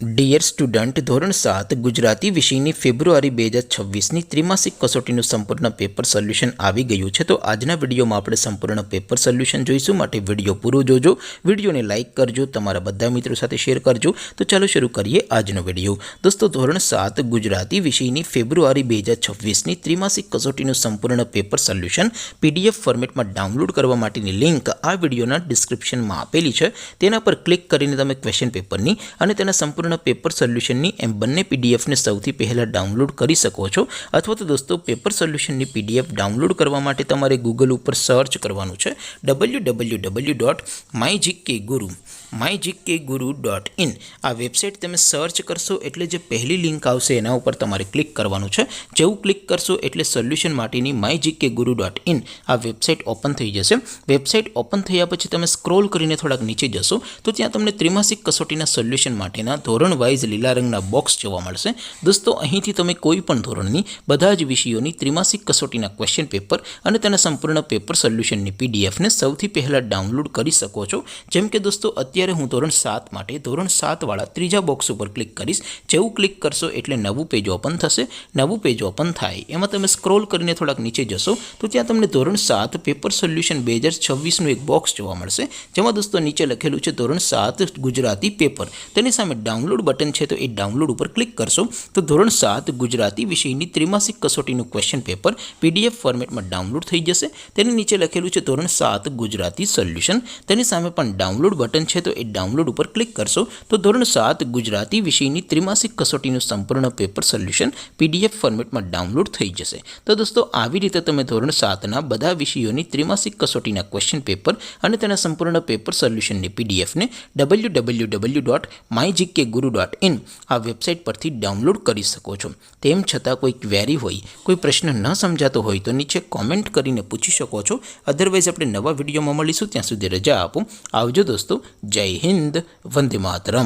Dear student, ધોરણ 7 ગુજરાતી વિષયની ફેબ્રુઆરી 2026ની ત્રિમાસિક કસોટીનું સંપૂર્ણ પેપર સોલ્યુશન આવી ગયું છે। તો આજના વિડીયોમાં આપણે સંપૂર્ણ પેપર સોલ્યુશન જોઈશું, માટે વિડીયો પૂરો જોજો, વિડીયોને લાઇક કરજો, તમારા બધા મિત્રો સાથે શેર કરજો। તો ચાલો શરૂ કરીએ આજનો વિડીયો। દોસ્તો, ધોરણ 7 ગુજરાતી વિષયની ફેબ્રુઆરી 2026ની ત્રિમાસિક કસોટીનું સંપૂર્ણ પેપર સોલ્યુશન PDF ફોર્મેટમાં ડાઉનલોડ કરવા માટેની લિંક આ વિડીયોના ડિસ્ક્રિપ્શનમાં આપેલી છે। તેના પર ક્લિક કરીને તમે ક્વેશ્ચન પેપરની અને તેના સંપૂર્ણ પેપર સોલ્યુશનની એમ બંને પીડીએફને સૌથી પહેલાં ડાઉનલોડ કરી શકો છો। અથવા તો દોસ્તો, પેપર સોલ્યુશનની પીડીએફ ડાઉનલોડ કરવા માટે તમારે ગૂગલ ઉપર સર્ચ કરવાનું છે www.mygkguru.in। આ વેબસાઇટ તમે સર્ચ કરશો એટલે જે પહેલી લિંક આવશે એના ઉપર તમારે ક્લિક કરવાનું છે। જેવું ક્લિક કરશો એટલે સોલ્યુશન માટેની mygkguru.in આ વેબસાઇટ ઓપન થઈ જશે। વેબસાઇટ ઓપન થયા પછી તમે સ્ક્રોલ કરીને થોડાક નીચે જશો તો ત્યાં તમને ત્રિમાસિક કસોટીના સોલ્યુશન માટેના ધોરણ વાઇઝ લીલા રંગના બોક્સ જોવા મળશે। દોસ્તો, અહીંથી તમે કોઈ પણ ધોરણની બધા જ વિષયોની ત્રિમાસિક કસોટીના ક્વેશ્ચન પેપર અને તેના સંપૂર્ણ પેપર સોલ્યુશનની પીડીએફને સૌથી પહેલાં ડાઉનલોડ કરી શકો છો। જેમ કે દોસ્તો, અત્યારે હું ધોરણ 7 માટે ધોરણ 7 વાળા ત્રીજા બોક્સ ઉપર ક્લિક કરીશ। જેવું ક્લિક કરશો એટલે નવું પેજ ઓપન થશે। નવું પેજ ઓપન થાય એમાં તમે સ્ક્રોલ કરીને થોડાક નીચે જશો તો ત્યાં તમને ધોરણ 7 પેપર સોલ્યુશન 2026નું એક બોક્સ જોવા મળશે, જેમાં દોસ્તો નીચે લખેલું છે ધોરણ 7 ગુજરાતી પેપર। તેની સામે ડાઉનલોડ બટન છે, તો એ ડાઉનલોડ ઉપર ક્લિક કરશો તો ધોરણ 7 ગુજરાતી વિષયની ત્રિમાસિક કસોટીનું ક્વેશ્ચન પેપર PDF ફોર્મેટમાં ડાઉનલોડ થઈ જશે। તેની નીચે લખેલું છે ધોરણ 7 ગુજરાતી સોલ્યુશન, તેની સામે પણ ડાઉનલોડ બટન છે, તો એ ડાઉનલોડ ઉપર ક્લિક કરશો તો ધોરણ 7 ગુજરાતી વિષયની ત્રિમાસિક કસોટીનું સંપૂર્ણ પેપર સોલ્યુશન PDF ફોર્મેટમાં ડાઉનલોડ થઈ જશે। તો દોસ્તો, આવી રીતે તમે ધોરણ 7ના બધા વિષયોની ત્રિમાસિક કસોટીના ક્વેશ્ચન પેપર અને તેના સંપૂર્ણ પેપર સોલ્યુશનની પીડીએફને www.mygkguru.in આ વેબસાઇટ પરથી ડાઉનલોડ કરી શકો છો। તેમ છતાં કોઈ ક્વેરી હોય, કોઈ પ્રશ્ન ન સમજાતો હોય તો નીચે કોમેન્ટ કરીને પૂછી શકો છો। અધરવાઇઝ આપણે નવા વિડીયોમાં મળીશું, ત્યાં સુધી રજા આપો। આવજો દોસ્તો, જય હિન્દ, વંદે માતરમ।